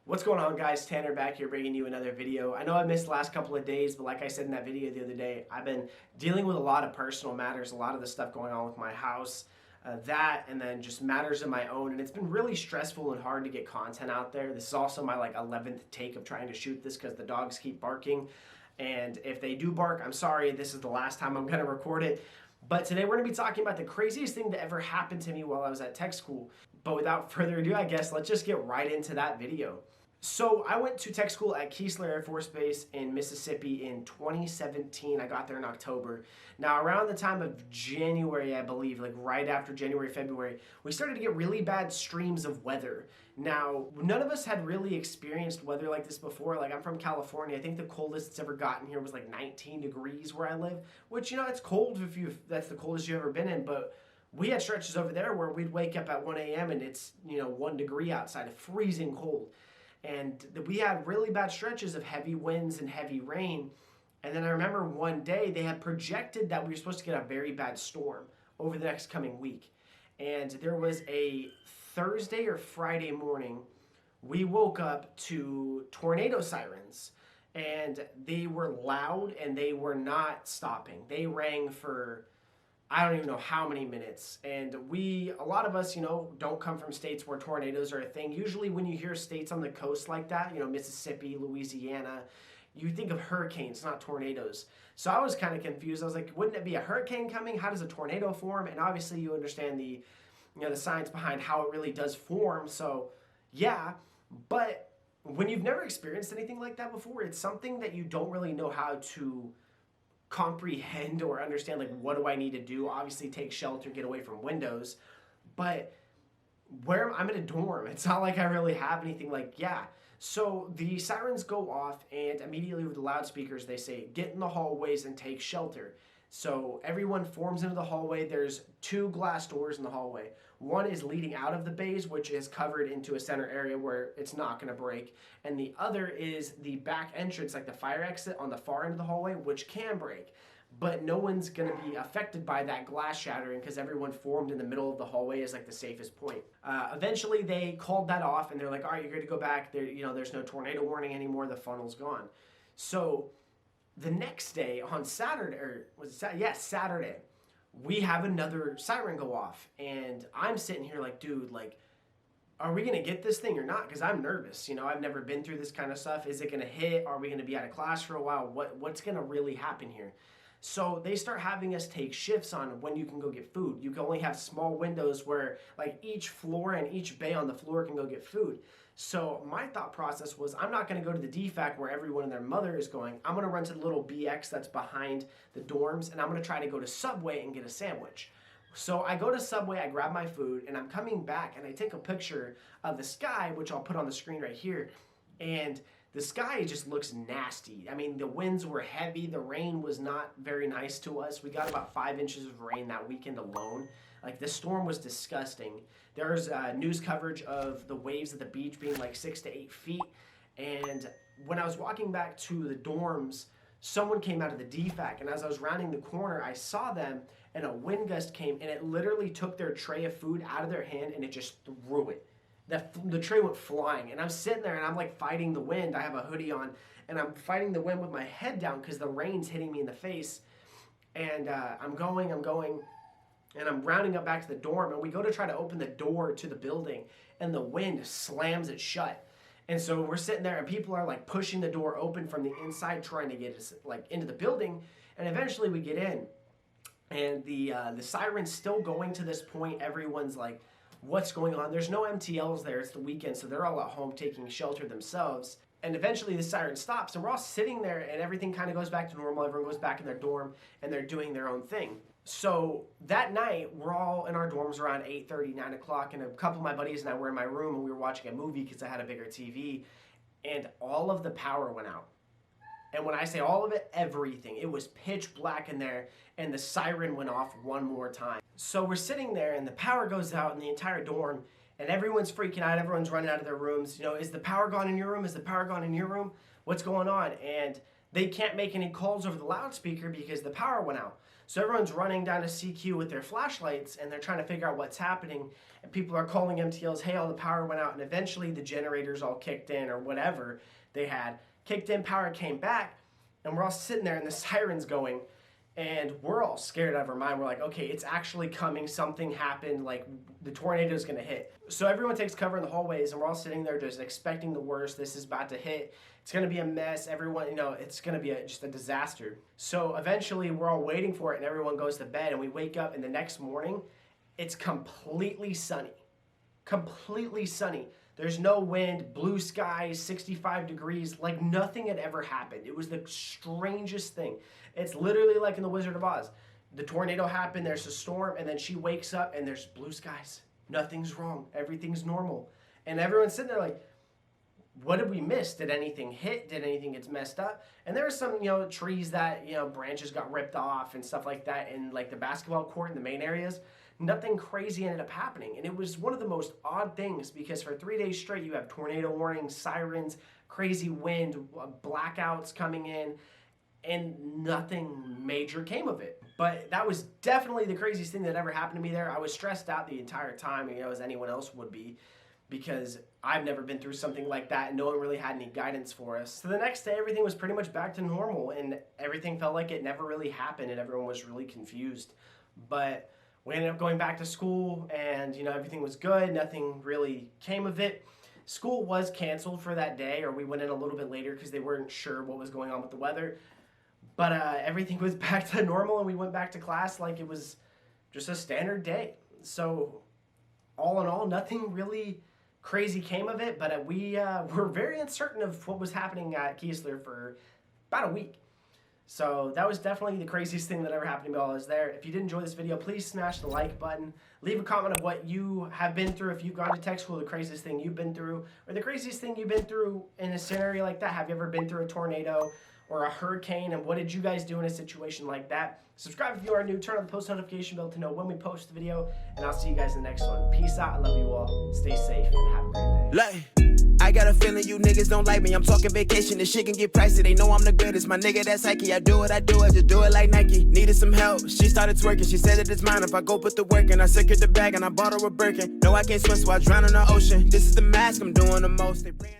What's going on, guys? Tanner back here bringing you another video. I know I missed the last couple of days, but like I said in that video the other day, I've been dealing with a lot of personal matters, a lot of the stuff going on with my house, that, and then just matters of my own, and it's been really stressful and hard to get content out there. This is also my 11th take of trying to shoot this because the dogs keep barking, and if they do bark, I'm sorry, this is the last time I'm going to record it. But today we're going to be talking about the craziest thing that ever happened to me while I was at tech school. But without further ado, I guess let's just get right into that video. So I went to tech school at Keesler Air Force Base in Mississippi in 2017. I got there in October. Now around the time of January, I believe, like right after January, February, we started to get really bad streams of weather. Now, none of us had really experienced weather like this before. Like, I'm from California. I think the coldest it's ever gotten here was like 19 degrees where I live, which, you know, it's cold if that's the coldest you've ever been in, but we had stretches over there where we'd wake up at 1 a.m. and it's, 1 degree outside, freezing cold. And we had really bad stretches of heavy winds and heavy rain. And then I remember one day they had projected that we were supposed to get a very bad storm over the next coming week. And there was a Thursday or Friday morning, we woke up to tornado sirens. And they were loud and they were not stopping. They rang for I don't even know how many minutes. And a lot of us, don't come from states where tornadoes are a thing. Usually when you hear states on the coast like that, Mississippi, Louisiana, you think of hurricanes, not tornadoes. So I was kind of confused. I was like, wouldn't it be a hurricane coming? How does a tornado form? And obviously you understand the science behind how it really does form. So yeah, but when you've never experienced anything like that before, it's something that you don't really know how to comprehend or understand, like, what do I need to do? Obviously take shelter, get away from windows, but I'm in a dorm, it's not like I really have anything. So the sirens go off and immediately with the loudspeakers they say get in the hallways and take shelter. So everyone forms into the hallway. There's two glass doors in the hallway. One is leading out of the bays, which is covered into a center area where it's not going to break. And the other is the back entrance, like the fire exit on the far end of the hallway, which can break. But no one's going to be affected by that glass shattering because everyone formed in the middle of the hallway is like the safest point. Eventually they called that off and they're like, all right, you're good to go back. There's no tornado warning anymore. The funnel's gone. So the next day on Saturday, Saturday, we have another siren go off. And I'm sitting here like, dude, are we going to get this thing or not? Because I'm nervous. I've never been through this kind of stuff. Is it going to hit? Are we going to be out of class for a while? What's going to really happen here? So they start having us take shifts on when you can go get food. You can only have small windows where each floor and each bay on the floor can go get food. So my thought process was, I'm not going to go to the DFAC where everyone and their mother is going. I'm going to run to the little BX that's behind the dorms, and I'm going to try to go to Subway and get a sandwich. So I go to Subway, I grab my food, and I'm coming back, and I take a picture of the sky, which I'll put on the screen right here, and the sky just looks nasty. I mean, the winds were heavy. The rain was not very nice to us. We got about 5 inches of rain that weekend alone. The storm was disgusting. There's news coverage of the waves at the beach being 6 to 8 feet. And when I was walking back to the dorms, someone came out of the DFAC. And as I was rounding the corner, I saw them and a wind gust came and it literally took their tray of food out of their hand and it just threw it. The tray went flying, and I'm sitting there and I'm fighting the wind. I have a hoodie on and I'm fighting the wind with my head down because the rain's hitting me in the face. And I'm going and I'm rounding up back to the dorm, and we go to try to open the door to the building and the wind slams it shut. And so we're sitting there and people are pushing the door open from the inside trying to get us into the building, and eventually we get in. And the siren's still going to this point. Everyone's what's going on? There's no MTLs there. It's the weekend, so they're all at home taking shelter themselves. And eventually the siren stops, and we're all sitting there, and everything kind of goes back to normal. Everyone goes back in their dorm, and they're doing their own thing. So that night, we're all in our dorms around 8:30, 9 o'clock, and a couple of my buddies and I were in my room, and we were watching a movie because I had a bigger TV, and all of the power went out. And when I say all of it, everything. It was pitch black in there, and the siren went off one more time. So we're sitting there, and the power goes out in the entire dorm, and everyone's freaking out. Everyone's running out of their rooms. Is the power gone in your room? Is the power gone in your room? What's going on? And they can't make any calls over the loudspeaker because the power went out. So everyone's running down to CQ with their flashlights and they're trying to figure out what's happening. And people are calling MTLs, hey, all the power went out. And eventually the generators all kicked in or whatever they had. Kicked in, power came back, and we're all sitting there and the siren's going. And we're all scared out of our mind. We're like, okay, it's actually coming. Something happened. Like, the tornado's going to hit. So everyone takes cover in the hallways, and we're all sitting there just expecting the worst. This is about to hit. It's going to be a mess. Everyone, it's going to be just a disaster. So eventually, we're all waiting for it, and everyone goes to bed, and we wake up, and the next morning, it's completely sunny. Completely sunny. There's no wind, blue skies, 65 degrees, like nothing had ever happened. It was the strangest thing. It's literally like in The Wizard of Oz. The tornado happened, there's a storm, and then she wakes up and there's blue skies. Nothing's wrong. Everything's normal. And everyone's sitting there like, what did we miss? Did anything hit? Did anything get messed up? And there were some, trees that, branches got ripped off and stuff like that in like the basketball court in the main areas. Nothing crazy ended up happening. And it was one of the most odd things because for 3 days straight, you have tornado warnings, sirens, crazy wind, blackouts coming in, and nothing major came of it. But that was definitely the craziest thing that ever happened to me there. I was stressed out the entire time, as anyone else would be, because I've never been through something like that and no one really had any guidance for us. So the next day, everything was pretty much back to normal and everything felt like it never really happened and everyone was really confused. But we ended up going back to school and, everything was good. Nothing really came of it. School was canceled for that day, or we went in a little bit later because they weren't sure what was going on with the weather. But everything was back to normal and we went back to class like it was just a standard day. So all in all, nothing really crazy came of it, but we were very uncertain of what was happening at Keesler for about a week. So that was definitely the craziest thing that ever happened to me while I was there. If you did enjoy this video, please smash the like button. Leave a comment of what you have been through. If you've gone to tech school, the craziest thing you've been through, or the craziest thing you've been through in a scenario like that. Have you ever been through a tornado or a hurricane, and what did you guys do in a situation like that? Subscribe if you are new, turn on the post notification bell to know when we post the video, and I'll see you guys in the next one. Peace out, I love you all, stay safe, and have a great day. I got a feeling you niggas don't like me. I'm talking vacation, this shit can get pricey. They know I'm the greatest, my nigga, that's Nike. I do it, just do it like Nike. Needed some help, she started twerking. She said that it's mine if I go put the work in. I secured the bag and I bought her a Birkin. No, I can't swim, so I drown in the ocean. This is the mask, I'm doing the most. They praying